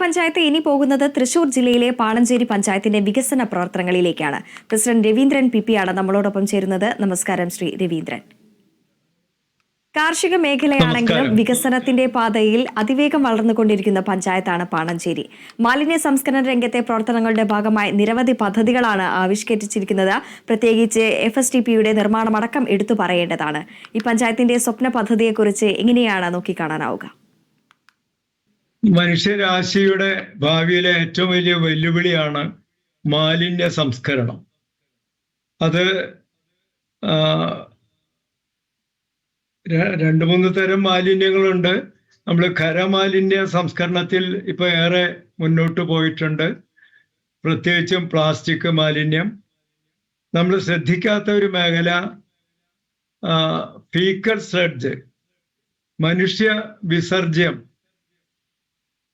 പഞ്ചായത്ത് ഇനി പോകുന്നത് തൃശൂർ ജില്ലയിലെ പാണഞ്ചേരി പഞ്ചായത്തിന്റെ വികസന പ്രവർത്തനങ്ങളിലേക്കാണ്. പ്രസിഡന്റ് രവീന്ദ്രൻ പി ആണ് നമ്മളോടൊപ്പം ചേരുന്നത്. നമസ്കാരം ശ്രീ രവീന്ദ്രൻ. കാർഷിക മേഖലയാണെങ്കിലും വികസനത്തിന്റെ പാതയിൽ അതിവേഗം വളർന്നുകൊണ്ടിരിക്കുന്ന പഞ്ചായത്താണ് പാണഞ്ചേരി. മാലിന്യ സംസ്കരണ രംഗത്തെ പ്രവർത്തനങ്ങളുടെ ഭാഗമായി നിരവധി പദ്ധതികളാണ് ആവിഷ്കരിച്ചിരിക്കുന്നത്. പ്രത്യേകിച്ച് FSDPയുടെ നിർമ്മാണമടക്കം എടുത്തു പറയേണ്ടതാണ്. ഈ പഞ്ചായത്തിന്റെ സ്വപ്ന പദ്ധതിയെക്കുറിച്ച് എങ്ങനെയാണ് നോക്കിക്കാണാനാവുക? മനുഷ്യരാശിയുടെ ഭാവിയിലെ ഏറ്റവും വലിയ വെല്ലുവിളിയാണ് മാലിന്യ സംസ്കരണം. അത് രണ്ട് മൂന്ന് തരം മാലിന്യങ്ങളുണ്ട്. നമ്മൾ ഖരമാലിന്യ സംസ്കരണത്തിൽ ഇപ്പൊ ഏറെ മുന്നോട്ട് പോയിട്ടുണ്ട്. പ്രത്യേകിച്ചും പ്ലാസ്റ്റിക് മാലിന്യം. നമ്മൾ ശ്രദ്ധിക്കാത്ത ഒരു മേഖല ഫീക്കൽ സ്ലഡ്ജ്, മനുഷ്യ വിസർജ്യം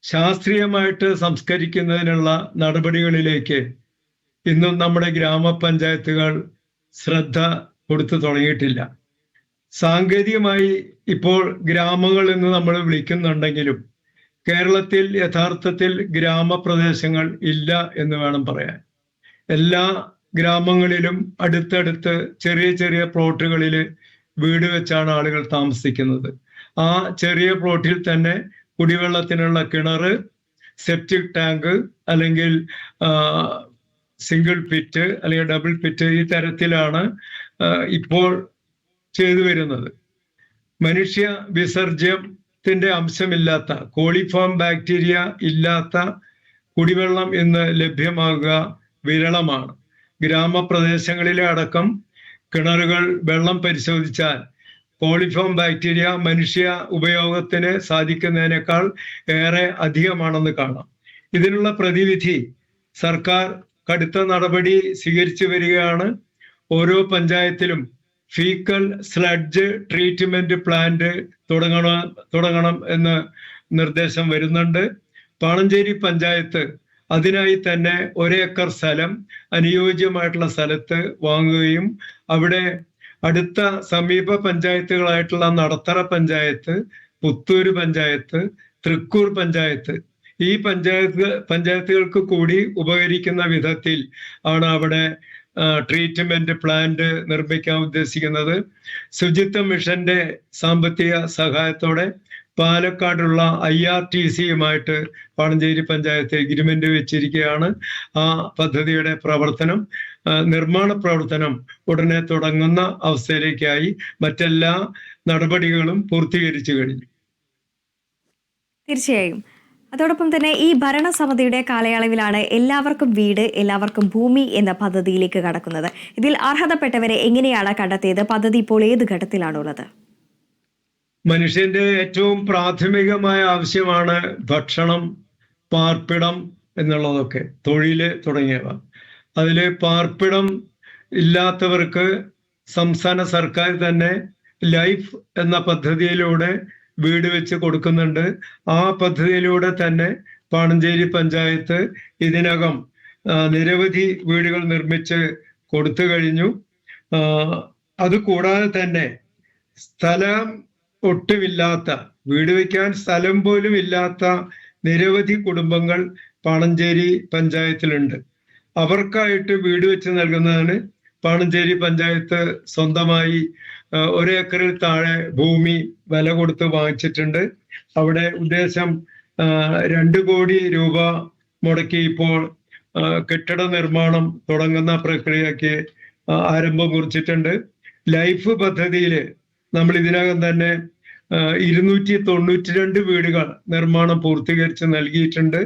ശാസ്ത്രീയമായിട്ട് സംസ്കരിക്കുന്നതിനുള്ള നടപടികളിലേക്ക് ഇന്നും നമ്മുടെ ഗ്രാമപഞ്ചായത്തുകൾ ശ്രദ്ധ കൊടുത്തു തുടങ്ങിയിട്ടില്ല. സാങ്കേതികമായി ഇപ്പോൾ ഗ്രാമങ്ങൾ എന്ന് നമ്മൾ വിളിക്കുന്നുണ്ടെങ്കിലും കേരളത്തിൽ യഥാർത്ഥത്തിൽ ഗ്രാമപ്രദേശങ്ങൾ ഇല്ല എന്ന് വേണം പറയാൻ. എല്ലാ ഗ്രാമങ്ങളിലും അടുത്തടുത്ത് ചെറിയ ചെറിയ പ്ലോട്ടുകളിൽ വീട് വെച്ചാണ് ആളുകൾ താമസിക്കുന്നത്. ആ ചെറിയ പ്ലോട്ടിൽ തന്നെ കുടിവെള്ളത്തിനുള്ള കിണർ, സെപ്റ്റിക് ടാങ്ക്, അല്ലെങ്കിൽ സിംഗിൾ പിറ്റ് അല്ലെങ്കിൽ ഡബിൾ പിറ്റ്, ഈ തരത്തിലാണ് ഇപ്പോൾ ചെയ്തു വരുന്നത്. മനുഷ്യ വിസർജ്യത്തിന്റെ അംശമില്ലാത്ത, കോളിഫോം ബാക്ടീരിയ ഇല്ലാത്ത കുടിവെള്ളം ഇന്ന് ലഭ്യമാകുക വിരളമാണ്. ഗ്രാമപ്രദേശങ്ങളിലെ അടക്കം കിണറുകൾ വെള്ളം പരിശോധിച്ചാൽ കോളിഫോം ബാക്ടീരിയ മനുഷ്യ ഉപയോഗത്തിന് സാധിക്കുന്നതിനേക്കാൾ ഏറെ അധികമാണെന്ന് കാണാം. ഇതിനുള്ള പ്രതിവിധി സർക്കാർ കടുത്ത നടപടി സ്വീകരിച്ചു വരികയാണ്. ഓരോ പഞ്ചായത്തിലും ഫീക്കൽ സ്ലഡ്ജ് ട്രീറ്റ്മെന്റ് പ്ലാന്റ് തുടങ്ങണം എന്ന് നിർദ്ദേശം വരുന്നുണ്ട്. പാണഞ്ചേരി പഞ്ചായത്ത് അതിനായി തന്നെ 1 ഏക്കർ സ്ഥലം അനുയോജ്യമായിട്ടുള്ള സ്ഥലത്ത് വാങ്ങുകയും അവിടെ അടുത്ത സമീപ പഞ്ചായത്തുകളായിട്ടുള്ള നടത്തറ പഞ്ചായത്ത്, പുത്തൂര് പഞ്ചായത്ത്, തൃക്കൂർ പഞ്ചായത്ത്, ഈ പഞ്ചായത്തുകൾക്ക് കൂടി ഉപകരിക്കുന്ന വിധത്തിൽ ആണ് അവിടെ ട്രീറ്റ്മെന്റ് പ്ലാന്റ് നിർമ്മിക്കാൻ ഉദ്ദേശിക്കുന്നത്. ശുചിത്വ മിഷന്റെ സാമ്പത്തിക സഹായത്തോടെ പാലക്കാടുള്ള IRTCയുമായിട്ട് പാണഞ്ചേരി പഞ്ചായത്ത് എഗ്രിമെന്റ് വെച്ചിരിക്കുകയാണ്. ആ പദ്ധതിയുടെ നിർമ്മാണ പ്രവർത്തനം ഉടനെ തുടങ്ങുന്ന അവസ്ഥയിലേക്കായി. മറ്റെല്ലാ നടപടികളും പൂർത്തീകരിച്ചു കഴിഞ്ഞു. തീർച്ചയായും. അതോടൊപ്പം തന്നെ ഈ ഭരണസമിതിയുടെ കാലയളവിലാണ് എല്ലാവർക്കും വീട്, എല്ലാവർക്കും ഭൂമി എന്ന പദ്ധതിയിലേക്ക് കടക്കുന്നത്. ഇതിൽ അർഹതപ്പെട്ടവരെ എങ്ങനെയാണ് കണ്ടെത്തിയത്? പദ്ധതി ഇപ്പോൾ ഏത് ഘട്ടത്തിലാണുള്ളത്? മനുഷ്യന്റെ ഏറ്റവും പ്രാഥമികമായ ആവശ്യമാണ് ഭക്ഷണം, പാർപ്പിടം എന്നുള്ളതൊക്കെ, തൊഴില് തുടങ്ങിയവ. അതില് പാർപ്പിടം ഇല്ലാത്തവർക്ക് സംസ്ഥാന സർക്കാർ തന്നെ ലൈഫ് എന്ന പദ്ധതിയിലൂടെ വീട് വെച്ച് കൊടുക്കുന്നുണ്ട്. ആ പദ്ധതിയിലൂടെ തന്നെ പാണഞ്ചേരി പഞ്ചായത്ത് ഇതിനകം നിരവധി വീടുകൾ നിർമ്മിച്ച് കൊടുത്തു കഴിഞ്ഞു. അതുകൂടാതെ തന്നെ സ്ഥലം ഒട്ടുമില്ലാത്ത, വീട് വയ്ക്കാൻ സ്ഥലം പോലും ഇല്ലാത്ത നിരവധി കുടുംബങ്ങൾ പാണഞ്ചേരി പഞ്ചായത്തിലുണ്ട്. അവർക്കായിട്ട് വീട് വെച്ച് നൽകുന്നതാണ്. പാണഞ്ചേരി പഞ്ചായത്ത് സ്വന്തമായി 1 ഏക്കറിൽ താഴെ ഭൂമി വില കൊടുത്ത് വാങ്ങിച്ചിട്ടുണ്ട്. അവിടെ ഉദ്ദേശം 2 കോടി രൂപ മുടക്കി ഇപ്പോൾ കെട്ടിട നിർമ്മാണം തുടങ്ങുന്ന പ്രക്രിയക്ക് ആരംഭം കുറിച്ചിട്ടുണ്ട്. ലൈഫ് പദ്ധതിയിൽ നമ്മൾ ഇതിനകം തന്നെ 292 വീടുകൾ നിർമ്മാണം പൂർത്തീകരിച്ച് നൽകിയിട്ടുണ്ട്.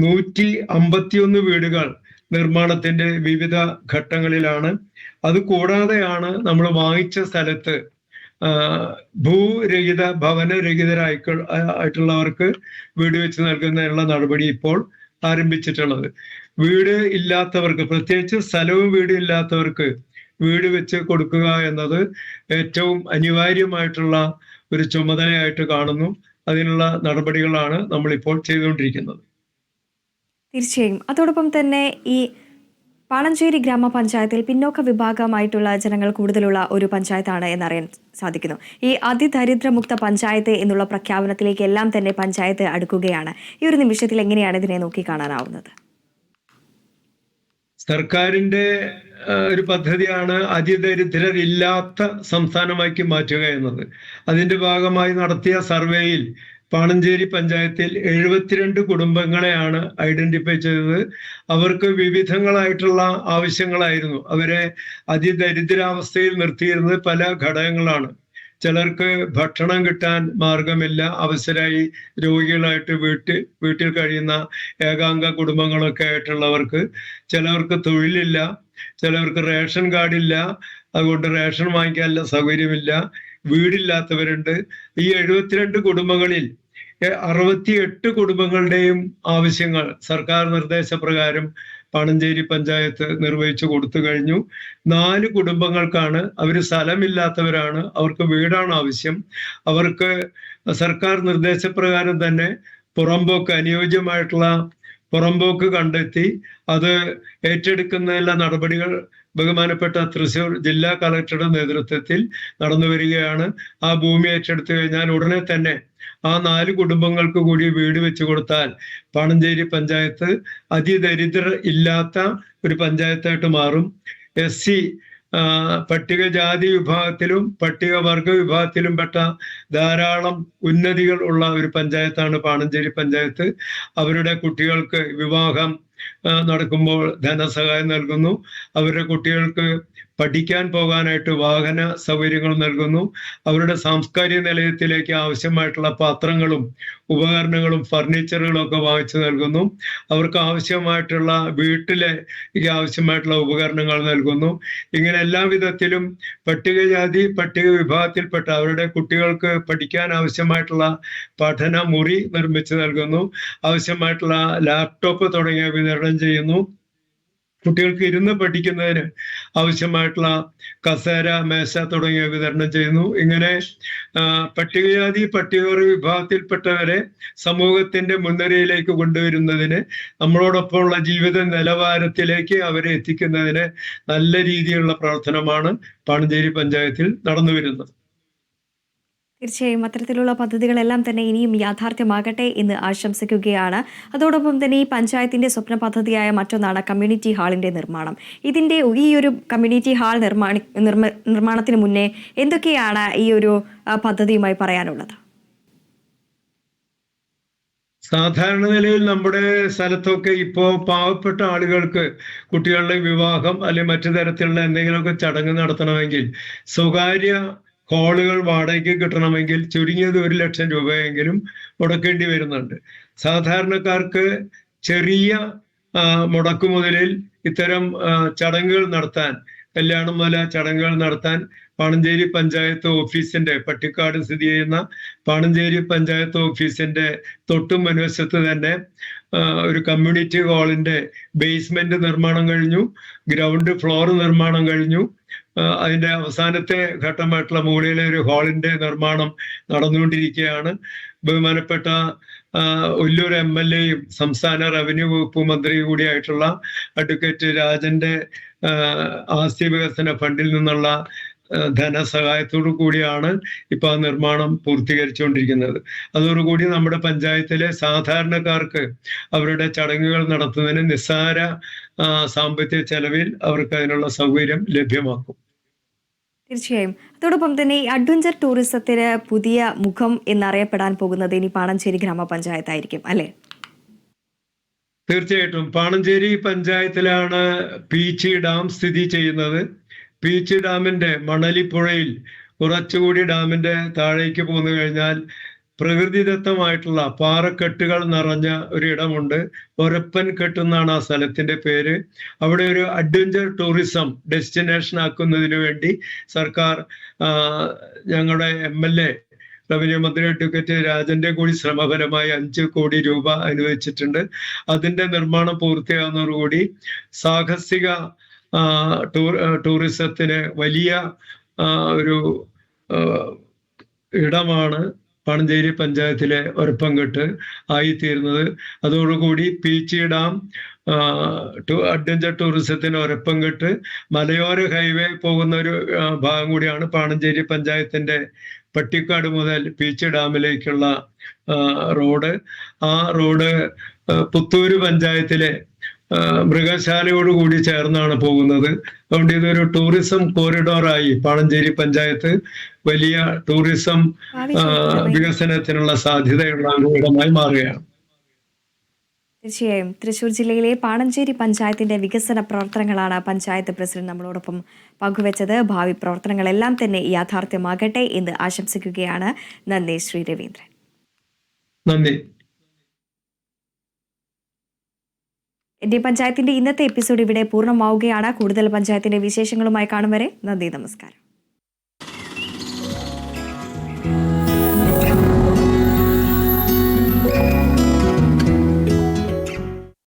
151 വീടുകൾ നിർമ്മാണത്തിന്റെ വിവിധ ഘട്ടങ്ങളിലാണ്. അത് കൂടാതെയാണ് വാങ്ങിച്ച സ്ഥലത്ത് ഭൂരഹിത, ഭവനരഹിതരായിട്ടുള്ളവർക്ക് വീട് വെച്ച് നൽകുന്നതിനുള്ള നടപടി ഇപ്പോൾ ആരംഭിച്ചിട്ടുള്ളത്. വീട് ഇല്ലാത്തവർക്ക്, പ്രത്യേകിച്ച് സ്ഥലവും വീടും ഇല്ലാത്തവർക്ക് വീട് വെച്ച് കൊടുക്കുക എന്നത് ഏറ്റവും അനിവാര്യമായിട്ടുള്ള ഒരു ചുമതലയായിട്ട് കാണുന്നു. അതിനുള്ള നടപടികളാണ് നമ്മളിപ്പോൾ ചെയ്തുകൊണ്ടിരിക്കുന്നത്. തീർച്ചയായും. അതോടൊപ്പം തന്നെ ഈ പാണഞ്ചേരി ഗ്രാമപഞ്ചായത്തിൽ പിന്നോക്ക വിഭാഗമായിട്ടുള്ള ജനങ്ങൾ കൂടുതലുള്ള ഒരു പഞ്ചായത്താണ് എന്നറിയാൻ സാധിക്കുന്നു. ഈ അതിദരിദ്രമുക്ത പഞ്ചായത്ത് എന്നുള്ള പ്രഖ്യാപനത്തിലേക്ക് എല്ലാം തന്നെ പഞ്ചായത്ത് അടുക്കുകയാണ്. ഈ ഒരു നിമിഷത്തിൽ എങ്ങനെയാണ് ഇതിനെ നോക്കിക്കാണാനാവുന്നത്? സർക്കാരിന്റെ ഒരു പദ്ധതിയാണ് അതിദരിദ്രരില്ലാത്ത സംസ്ഥാനമാക്കി മാറ്റുക എന്നത്. അതിന്റെ ഭാഗമായി നടത്തിയ സർവേയിൽ പാണഞ്ചേരി പഞ്ചായത്തിൽ 72 കുടുംബങ്ങളെയാണ് ഐഡന്റിഫൈ ചെയ്തത്. അവർക്ക് വിവിധങ്ങളായിട്ടുള്ള ആവശ്യങ്ങളായിരുന്നു. അവരെ അതിദരിദ്രാവസ്ഥയിൽ നിർത്തിയിരുന്നത് പല ഘടകങ്ങളാണ്. ചിലർക്ക് ഭക്ഷണം കിട്ടാൻ മാർഗമില്ല, അവസരമായി രോഗികളായിട്ട് വീട്ടിൽ കഴിയുന്ന ഏകാംഗ കുടുംബങ്ങളൊക്കെ ആയിട്ടുള്ളവർക്ക്. ചിലവർക്ക് തൊഴിലില്ല, ചിലവർക്ക് റേഷൻ കാർഡില്ല, അതുകൊണ്ട് റേഷൻ വാങ്ങിക്കാനുള്ള സൗകര്യമില്ല, വീടില്ലാത്തവരുണ്ട്. ഈ 72 കുടുംബങ്ങളിൽ 68 കുടുംബങ്ങളുടെയും ആവശ്യങ്ങൾ സർക്കാർ നിർദ്ദേശപ്രകാരം പാണഞ്ചേരി പഞ്ചായത്ത് നിർവഹിച്ചു കൊടുത്തു കഴിഞ്ഞു. 4 കുടുംബങ്ങൾക്കാണ്, അവർ സ്ഥലമില്ലാത്തവരാണ്, അവർക്ക് വീടാണ് ആവശ്യം. അവർക്ക് സർക്കാർ നിർദ്ദേശപ്രകാരം തന്നെ പുറമ്പോക്ക്, അനുയോജ്യമായിട്ടുള്ള പുറമ്പോക്ക് കണ്ടെത്തി അത് ഏറ്റെടുക്കുന്നതിനുള്ള നടപടികൾ ബഹുമാനപ്പെട്ട തൃശ്ശൂർ ജില്ലാ കളക്ടറുടെ നേതൃത്വത്തിൽ നടന്നു വരികയാണ്. ആ ഭൂമി ഏറ്റെടുത്തു കഴിഞ്ഞാൽ ഉടനെ തന്നെ ആ 4 കുടുംബങ്ങൾക്ക് കൂടി വീട് വെച്ചു കൊടുത്താൽ പാണഞ്ചേരി പഞ്ചായത്ത് അതിദരിദ്രർ ഇല്ലാത്ത ഒരു പഞ്ചായത്തായിട്ട് മാറും. SC പട്ടികജാതി വിഭാഗത്തിലും പട്ടികവർഗ വിഭാഗത്തിലും പെട്ട ധാരാളം ഉന്നതികൾ ഉള്ള ഒരു പഞ്ചായത്താണ് പാണഞ്ചേരി പഞ്ചായത്ത്. അവരുടെ കുട്ടികൾക്ക് വിവാഹം നടക്കുമ്പോൾ ധനസഹായം നൽകുന്നു. അവരുടെ കുട്ടികൾക്ക് പഠിക്കാൻ പോകാനായിട്ട് വാഹന സൗകര്യങ്ങൾ നൽകുന്നു. അവരുടെ സാംസ്കാരിക നിലയത്തിലേക്ക് ആവശ്യമായിട്ടുള്ള പാത്രങ്ങളും ഉപകരണങ്ങളും ഫർണിച്ചറുകളും ഒക്കെ വാങ്ങിച്ചു നൽകുന്നു. അവർക്ക് ആവശ്യമായിട്ടുള്ള വീട്ടിലേക്ക് ആവശ്യമായിട്ടുള്ള ഉപകരണങ്ങൾ നൽകുന്നു. ഇങ്ങനെ എല്ലാ വിധത്തിലും പട്ടികജാതി പട്ടിക വിഭാഗത്തിൽപ്പെട്ട അവരുടെ കുട്ടികൾക്ക് പഠിക്കാൻ ആവശ്യമായിട്ടുള്ള പഠന മുറി നിർമ്മിച്ചു നൽകുന്നു. ആവശ്യമായിട്ടുള്ള ലാപ്ടോപ്പ് തുടങ്ങിയ വിതരണം ചെയ്യുന്നു. കുട്ടികൾക്ക് ഇരുന്ന് പഠിക്കുന്നതിന് ആവശ്യമായിട്ടുള്ള കസേര, മേശ തുടങ്ങിയ വിതരണം ചെയ്യുന്നു. ഇങ്ങനെ പട്ടികജാതി പട്ടികവർഗ വിഭാഗത്തിൽപ്പെട്ടവരെ സമൂഹത്തിന്റെ മുൻനിരയിലേക്ക് കൊണ്ടുവരുന്നതിന്, നമ്മളോടൊപ്പമുള്ള ജീവിത നിലവാരത്തിലേക്ക് അവരെ എത്തിക്കുന്നതിന് നല്ല രീതിയിലുള്ള പ്രവർത്തനമാണ് പാണഞ്ചേരി പഞ്ചായത്തിൽ നടന്നു വരുന്നത്. തീർച്ചയായും അത്തരത്തിലുള്ള പദ്ധതികളെല്ലാം തന്നെ ഇനിയും യാഥാർത്ഥ്യമാകട്ടെ എന്ന് ആശംസിക്കുകയാണ്. അതോടൊപ്പം തന്നെ ഈ പഞ്ചായത്തിന്റെ സ്വപ്ന പദ്ധതിയായ മറ്റൊന്നാണ് കമ്മ്യൂണിറ്റി ഹാളിന്റെ നിർമ്മാണം. ഈ ഒരു കമ്മ്യൂണിറ്റി ഹാൾ നിർമ്മാണത്തിന് മുന്നേ എന്തൊക്കെയാണ് ഈ ഒരു പദ്ധതിയുമായി പറയാനുള്ളത്? സാധാരണ നിലയിൽ നമ്മുടെ സ്ഥലത്തൊക്കെ ഇപ്പോൾ പാവപ്പെട്ട ആളുകൾക്ക് കുട്ടികളുടെ വിവാഹം അല്ലെങ്കിൽ മറ്റു തരത്തിലുള്ള എന്തെങ്കിലുമൊക്കെ ചടങ്ങ് നടത്തണമെങ്കിൽ സ്വകാര്യ ഹാളുകൾ വാടകയ്ക്ക് കിട്ടണമെങ്കിൽ ചുരുങ്ങിയത് 1 ലക്ഷം രൂപയെങ്കിലും മുടക്കേണ്ടി വരുന്നുണ്ട്. സാധാരണക്കാർക്ക് ചെറിയ മുടക്കുമുതലിൽ ഇത്തരം ചടങ്ങുകൾ നടത്താൻ, കല്യാണം മുതല ചടങ്ങുകൾ നടത്താൻ പാണഞ്ചേരി പഞ്ചായത്ത് ഓഫീസിന്റെ, പട്ടിക്കാട് സ്ഥിതി ചെയ്യുന്ന പാണഞ്ചേരി പഞ്ചായത്ത് ഓഫീസിന്റെ തൊട്ടു മുൻവശത്ത് തന്നെ ഒരു കമ്മ്യൂണിറ്റി ഹാളിന്റെ ബേസ്മെന്റ് നിർമ്മാണം കഴിഞ്ഞു, ഗ്രൗണ്ട് ഫ്ലോർ നിർമ്മാണം കഴിഞ്ഞു. അതിന്റെ അവസാനത്തെ ഘട്ടമായിട്ടുള്ള മുകളിലെ ഒരു ഹാളിന്റെ നിർമ്മാണം നടന്നുകൊണ്ടിരിക്കുകയാണ്. ബഹുമാനപ്പെട്ട ഒല്ലൂർ MLAയും സംസ്ഥാന റവന്യൂ വകുപ്പ് മന്ത്രി കൂടിയായിട്ടുള്ള അഡ്വക്കേറ്റ് രാജന്റെ ആസ്തി വികസന ഫണ്ടിൽ നിന്നുള്ള ധനസഹായത്തോടു കൂടിയാണ് ഇപ്പൊ ആ നിർമ്മാണം പൂർത്തീകരിച്ചുകൊണ്ടിരിക്കുന്നത്. അതോടുകൂടി നമ്മുടെ പഞ്ചായത്തിലെ സാധാരണക്കാർക്ക് അവരുടെ ചടങ്ങുകൾ നടത്തുന്നതിന് നിസ്സാര സാമ്പത്തിക ചെലവിൽ അവർക്ക് അതിനുള്ള സൗകര്യം ലഭ്യമാക്കും. തീർച്ചയായും. അതോടൊപ്പം തന്നെ ഈ അഡ്വഞ്ചർ ടൂറിസത്തിന് പുതിയ മുഖം എന്നറിയപ്പെടാൻ പോകുന്നത് ഇനി പാണഞ്ചേരി ഗ്രാമപഞ്ചായത്തായിരിക്കും അല്ലേ? തീർച്ചയായിട്ടും. പാണഞ്ചേരി പഞ്ചായത്തിലാണ് പീച്ചി ഡാം സ്ഥിതി ചെയ്യുന്നത്. പീച്ചി ഡാമിന്റെ മണലിപ്പുഴയിൽ കുറച്ചുകൂടി ഡാമിന്റെ താഴേക്ക് പോന്നു കഴിഞ്ഞാൽ പ്രകൃതിദത്തമായിട്ടുള്ള പാറക്കെട്ടുകൾ നിറഞ്ഞ ഒരിടമുണ്ട്. ഒരപ്പൻ കെട്ട് എന്നാണ് ആ സ്ഥലത്തിന്റെ പേര്. അവിടെ ഒരു അഡ്വഞ്ചർ ടൂറിസം ഡെസ്റ്റിനേഷൻ ആക്കുന്നതിന് വേണ്ടി സർക്കാർ ഞങ്ങളുടെ MLA റവന്യൂ മന്ത്രി അഡ്വക്കേറ്റ് രാജന്റെ കൂടി ശ്രമഫലമായി 5 കോടി രൂപ അനുവദിച്ചിട്ടുണ്ട്. അതിന്റെ നിർമ്മാണം പൂർത്തിയാകുന്നതോടുകൂടി സാഹസിക ടൂറിസത്തിന് വലിയ ഒരു ഇടമാണ് പാണഞ്ചേരി പഞ്ചായത്തിലെ ഒരപ്പംകെട്ട് ആയിത്തീരുന്നത്. അതോടുകൂടി പീച്ചി ഡാം അഡ്വഞ്ചർ ടൂറിസത്തിന് ഒരപ്പംകെട്ട് മലയോര ഹൈവേ പോകുന്ന ഒരു ഭാഗം കൂടിയാണ് പാണഞ്ചേരി പഞ്ചായത്തിന്റെ പട്ടിക്കാട് മുതൽ പീച്ചി ഡാമിലേക്കുള്ള റോഡ്. ആ റോഡ് പുത്തൂര് പഞ്ചായത്തിലെ മൃഗശാലയോടുകൂടി ചേർന്നാണ് പോകുന്നത്. അതുകൊണ്ട് ഇതൊരു ടൂറിസം കോറിഡോറായി പാണഞ്ചേരി പഞ്ചായത്ത് വലിയ ടൂറിസം വികസനത്തിനുള്ള സാധ്യതയുള്ള ഒരു ഇടമായി മാറുകയാണ്. തീർച്ചയായും തൃശൂർ ജില്ലയിലെ പാണഞ്ചേരി പഞ്ചായത്തിന്റെ വികസന പ്രവർത്തനങ്ങളാണ് പഞ്ചായത്ത് പ്രസിഡന്റ് നമ്മളോടൊപ്പം പങ്കുവച്ചത്. ഭാവി പ്രവർത്തനങ്ങളെല്ലാം തന്നെ യാഥാർത്ഥ്യമാകട്ടെ എന്ന് ആശംസിക്കുകയാണ്. നന്ദി ശ്രീ രവീന്ദ്രൻ. നന്ദി. എന്റെ പഞ്ചായത്തിന്റെ ഇന്നത്തെ എപ്പിസോഡ് ഇവിടെ പൂർണ്ണമാവുകയാണ്. കൂടുതൽ പഞ്ചായത്തിന്റെ വിശേഷങ്ങളുമായി കാണും വരെ നന്ദി, നമസ്കാരം.